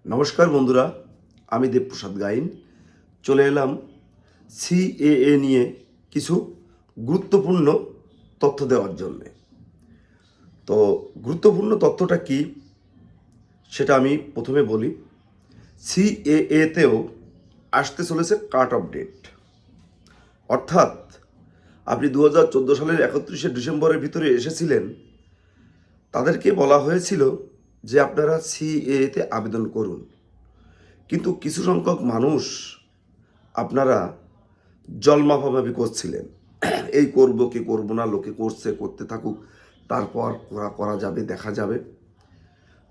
নমস্কার বন্ধুরা, আমি দেবপ্রসাদ গাইন চলে এলাম সিএএ নিয়ে কিছু গুরুত্বপূর্ণ তথ্য দেওয়ার জন্যে। তো গুরুত্বপূর্ণ তথ্যটা কি সেটা আমি প্রথমে বলি। সিএএতেও আসতে চলেছে কাট অফ ডেট, অর্থাৎ আপনি 2014 সালের 31শে ডিসেম্বরের ভিতরে এসেছিলেন, তাদেরকে বলা হয়েছিল যে আপনারা সিএএতে আবেদন করুন, কিন্তু কিছু সংখ্যক মানুষ আপনারা জলমাফাভাবি করছিলেন, এই করব কি করব না, লোকে করছে, করতে থাকুক, তারপর করা যাবে, দেখা যাবে।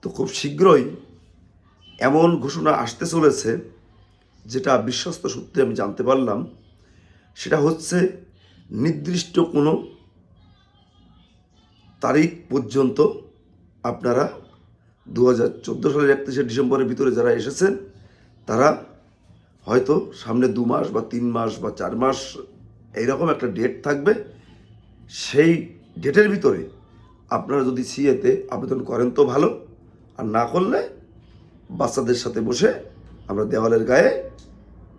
তো খুব শীঘ্রই এমন ঘোষণা আসতে চলেছে, যেটা বিশ্বস্ত সূত্রে আমি জানতে পারলাম। সেটা হচ্ছে নির্দিষ্ট কোনো তারিখ পর্যন্ত আপনারা 2014 সালের 31শে ডিসেম্বরের ভিতরে যারা এসেছেন, তারা হয়তো সামনে 2 মাস বা 3 মাস বা 4 মাস এইরকম একটা ডেট থাকবে। সেই ডেটের ভিতরে আপনারা যদি সিএতে আবেদন করেন তো ভালো, আর না করলে বাচ্চাদের সাথে বসে আমরা দেওয়ালের গায়ে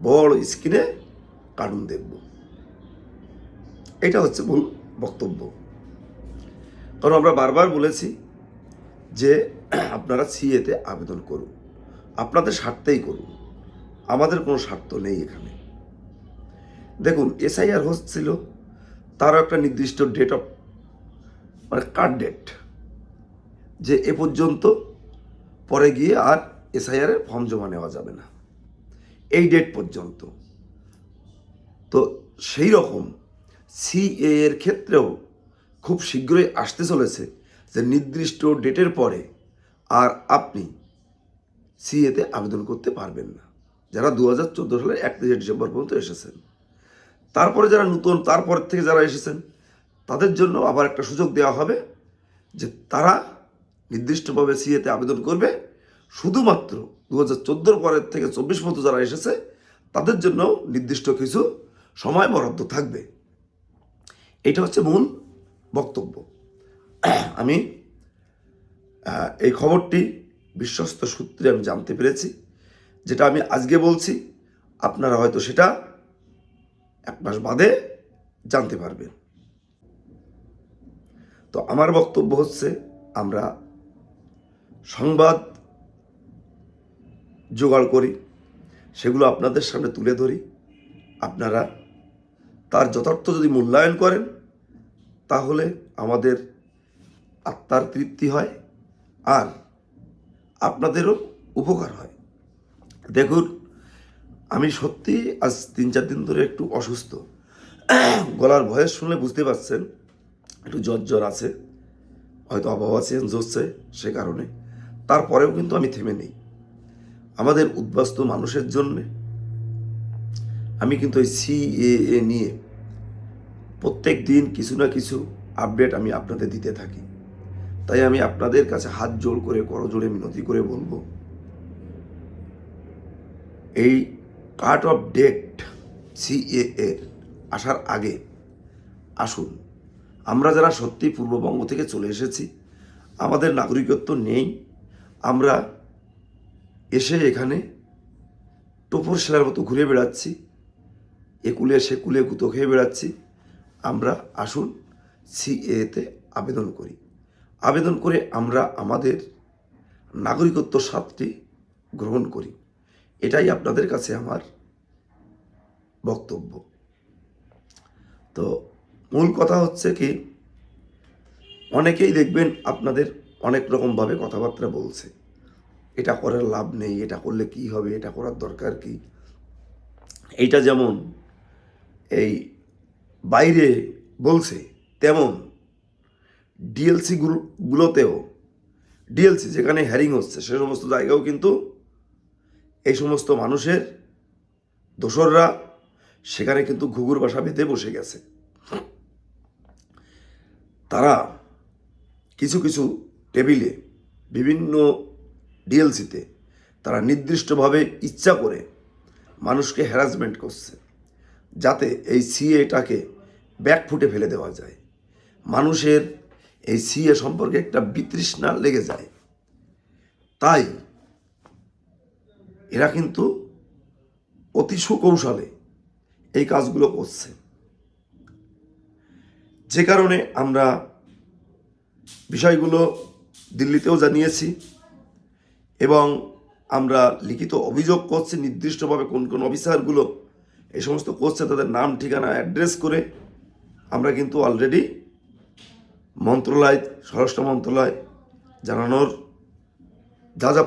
বড় স্ক্রিনে কার্টুন দেখব। এটা হচ্ছে মূল বক্তব্য। কারণ আমরা বারবার বলেছি যে আপনারা সিএতে আবেদন করুন, আপনাদের স্বার্থেই করুন, আমাদের কোনো স্বার্থ নেই এখানে। দেখুন, এসআইআর হচ্ছিল, তারও একটা নির্দিষ্ট ডেট অফ কাট ডেট, যে এ পর্যন্ত পরে গিয়ে আর এসআইআরের ফর্ম জমা নেওয়া যাবে না, এই ডেট পর্যন্ত। তো সেই রকম সিএ এর ক্ষেত্রেও খুব শীঘ্রই আসতে চলেছে যে নির্দিষ্ট ডেটের পরে আর আপনি সিএতে আবেদন করতে পারবেন না, যারা 2014 সালের 31শে ডিসেম্বর পর্যন্ত এসেছেন। তারপরে যারা নতুন, তারপর থেকে যারা এসেছেন, তাদের জন্য আবার একটা সুযোগ দেওয়া হবে যে তারা নির্দিষ্টভাবে সিএতে আবেদন করবে। শুধুমাত্র 2014 পরের থেকে 24 পর্যন্ত যারা এসেছে, তাদের জন্য নির্দিষ্ট কিছু সময় বরাদ্দ থাকবে। এটা হচ্ছে মূল বক্তব্য। আমি এই খবরটি বিশ্বস্ত সূত্রে আমি জানতে পেরেছি, যেটা আমি আজকে বলছি, আপনারা হয়তো সেটা 1 মাস বাদে জানতে পারবেন। তো আমার বক্তব্য হচ্ছে, আমরা সংবাদ জোগাড় করি, সেগুলো আপনাদের সামনে তুলে ধরি। আপনারা তার যথার্থ যদি মূল্যায়ন করেন, তাহলে আমাদের আত্মার তৃপ্তি হয় আর আপনাদেরও উপকার হয়। দেখুন, আমি সত্যি আজ 3-4 দিন ধরে একটু অসুস্থ। গলার ভয়েস শুনলে বুঝতে পারছেন একটু জ্বর আছে, হয়তো আবহাওয়া চেঞ্জ হচ্ছে সে কারণে। তারপরেও কিন্তু আমি থেমে নেই। আমাদের উদ্বাস্ত মানুষের জন্যে আমি কিন্তু এই সিএএ নিয়ে প্রত্যেক দিন কিছু না কিছু আপডেট আমি আপনাদের দিতে থাকি। তাই আমি আপনাদের কাছে হাত জোড় করে, করজোড়ে মিনতি করে বলবো, এই কাট অফ ডেট সিএএ আসার আগে আসুন। আমরা যারা সত্যি পূর্ববঙ্গ থেকে চলে এসেছি, আমাদের নাগরিকত্ব নেই, আমরা এসে এখানে টোপর সেলার মতো ঘুরে বেড়াচ্ছি, একুলে সেকুলে গুঁতো খেয়ে বেড়াচ্ছি, আমরা আসুন সিএতে আবেদন করি। আবেদন করে আমরা আমাদের নাগরিকত্ব স্বাদটি গ্রহণ করি। এটাই আপনাদের কাছে আমার বক্তব্য। তো মূল কথা হচ্ছে কি, অনেকেই দেখবেন আপনাদের অনেক রকমভাবে কথাবার্তা বলছে, এটা করার লাভ নেই, এটা করলে কি হবে, এটা করার দরকার কি। এইটা যেমন এই বাইরে বলছে, তেমন ডিএলসিগুলোতেও, ডিএলসি যেখানে হ্যারিং হচ্ছে সে সমস্ত জায়গাও কিন্তু এই সমস্ত মানুষের দোসররা সেখানে কিন্তু ঘুঘুর বাসা বেঁধে বসে গেছে। তারা কিছু কিছু টেবিলে, বিভিন্ন ডিএলসিতে তারা নির্দিষ্টভাবে ইচ্ছা করে মানুষকে হ্যারাসমেন্ট করছে, যাতে এই সিএটাকে ব্যাকফুটে ফেলে দেওয়া যায়, মানুষের এই সিএ সম্পর্কে একটা বিতৃষ্ণা লেগে যায়। তাই এরা কিন্তু অতি সুকৌশলে এই কাজগুলো করছে, যে কারণে আমরা বিষয়গুলো দিল্লিতেও জানিয়েছি এবং আমরা লিখিত অভিযোগ করছি নির্দিষ্টভাবে কোন কোন অফিসারগুলো এই সমস্ত করছে তাদের নাম ঠিকানা অ্যাড্রেস করে আমরা কিন্তু অলরেডি মন্ত্রণালয়, স্বরাষ্ট্র মন্ত্রণালয় জানানোর যা যা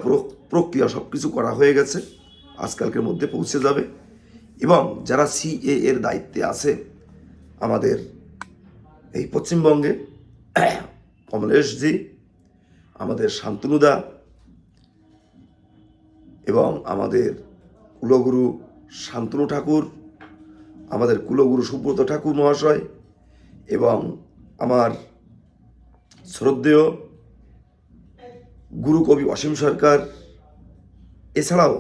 প্রক্রিয়া সব কিছু করা হয়ে গেছে, আজকালকের মধ্যে পৌঁছে যাবে। এবং যারা সিএ এর দায়িত্বে আছে আমাদের এই পশ্চিমবঙ্গে, কমলেশজি, আমাদের শান্তনুদা এবং আমাদের কুলগুরু শান্তনু ঠাকুর, আমাদের কুলগুরু সুব্রত ঠাকুর মহাশয় এবং আমার শ্রদ্ধেয় গুরুকবি অসীম সরকার, এছাড়াও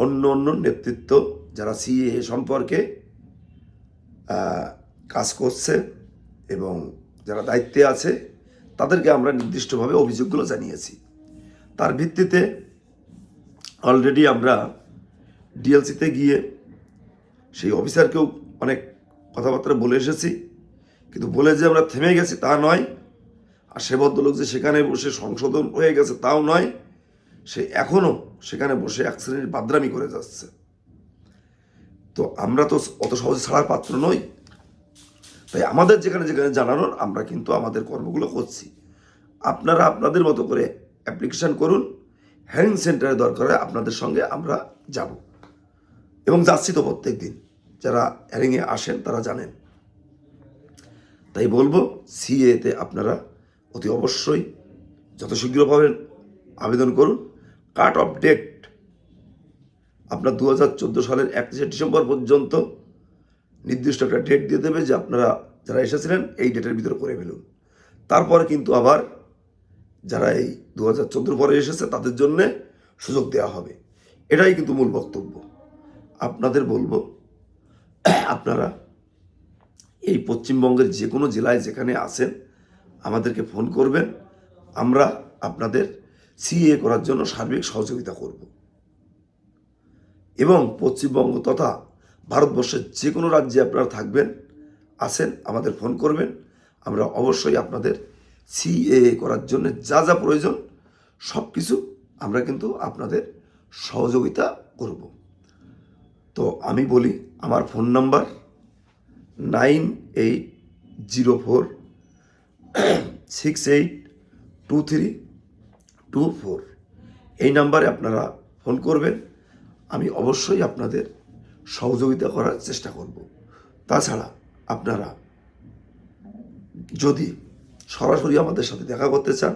অন্য অন্য নেতৃত্ব যারা সিএ সম্পর্কে কাজ করছে এবং যারা দায়িত্বে আছে তাদেরকে আমরা নির্দিষ্টভাবে অভিযোগগুলো জানিয়েছি। তার ভিত্তিতে অলরেডি আমরা ডিএলসিতে গিয়ে সেই অফিসারকেও অনেক কথাবার্তা বলে এসেছি, কিন্তু বলে যে আমরা থেমে গেছি তা নয়, আর সে ভদ্রলোক যে সেখানে বসে সংশোধন হয়ে গেছে তাও নয়, সে এখনও সেখানে বসে এক শ্রেণীর বাদরামি করে যাচ্ছে। তো আমরা তো অত সহজে ছাড়ার পাত্র নই, তাই আমাদের যেখানে যেখানে জানানোর আমরা কিন্তু আমাদের কর্মগুলো করছি। আপনারা আপনাদের মতো করে অ্যাপ্লিকেশান করুন, হেয়ারিং সেন্টারে দরকার হয় আপনাদের সঙ্গে আমরা যাব এবং যাচ্ছি তো প্রত্যেক দিন, যারা হেয়ারিংয়ে আসেন তারা জানেন। তাই বলবো সিএতে আপনারা অতি অবশ্যই যত শীঘ্র পাবেন আবেদন করুন। কাট অফ ডেট আপনার 2014 সালের 31শে ডিসেম্বর পর্যন্ত নির্দিষ্ট একটা ডেট দিয়ে দেবে যে আপনারা যারা এসেছিলেন এই ডেটের ভিতরে করে ফেলুন। তারপরে কিন্তু আবার যারা এই 2014 পরে এসেছে তাদের জন্যে সুযোগ দেওয়া হবে। এটাই কিন্তু মূল বক্তব্য। আপনাদের বলবো আপনারা এই পশ্চিমবঙ্গের যে কোনো জেলায় যেখানে আছেন আমাদেরকে ফোন করবেন, আমরা আপনাদের সিএ করার জন্য সার্বিক সহযোগিতা করব এবং পশ্চিমবঙ্গ তথা ভারতবর্ষের যে কোনো রাজ্যে আপনারা থাকবেন আসেন আমাদের ফোন করবেন, আমরা অবশ্যই আপনাদের সিএ করার জন্য যা যা প্রয়োজন সব কিছু আমরা কিন্তু আপনাদের সহযোগিতা করব। তো আমি বলি আমার ফোন নাম্বার 9804682324, এই নাম্বারে আপনারা ফোন করবেন, আমি অবশ্যই আপনাদের সহযোগিতা করার চেষ্টা করব। তাছাড়া আপনারা যদি সরাসরি আমাদের সাথে দেখা করতে চান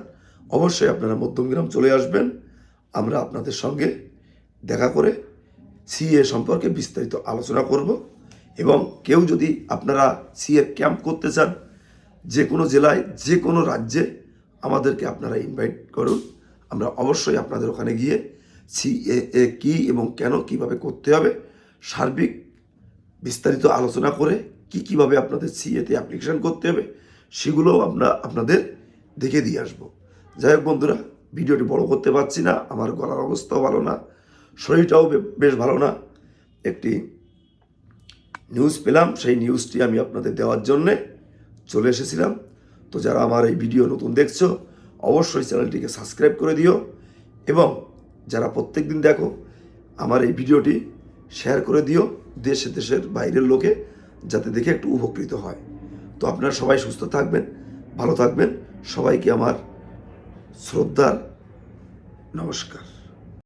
অবশ্যই আপনারা মধ্যমগ্রাম চলে আসবেন, আমরা আপনাদের সঙ্গে দেখা করে সিএ সম্পর্কে বিস্তারিত আলোচনা করব। এবং কেউ যদি আপনারা সিএ ক্যাম্প করতে চান যে কোনো জেলায় যে কোনো রাজ্যে আমাদেরকে আপনারা ইনভাইট করুন, আমরা অবশ্যই আপনাদের ওখানে গিয়ে সিএ কী এবং কেন কিভাবে করতে হবে সার্বিক বিস্তারিত আলোচনা করে কীভাবে আপনাদের সিএতে অ্যাপ্লিকেশন করতে হবে সেগুলোও আমরা আপনাদের দেখে দিয়ে আসবো। যাই হোক বন্ধুরা, ভিডিওটি বড় করতে পারছি না, আমার গলার অবস্থাও ভালো না, শরীরটাও বেশ ভালো না। একটি নিউজ পেলাম, সেই নিউজটি আমি আপনাদের দেওয়ার জন্যে চলে এসেছিলাম। তো যারা আমার এই ভিডিও নতুন দেখছো অবশ্যই চ্যানেলটিকে সাবস্ক্রাইব করে দিও এবং যারা প্রত্যেক দিন দেখো আমার এই ভিডিওটি শেয়ার করে দিও দেশের বাইরের লোকে, যাতে দেখে একটু উপকৃত হয়। তো আপনারা সবাই সুস্থ থাকবেন, ভালো থাকবেন, সবাইকে আমার শ্রদ্ধার নমস্কার।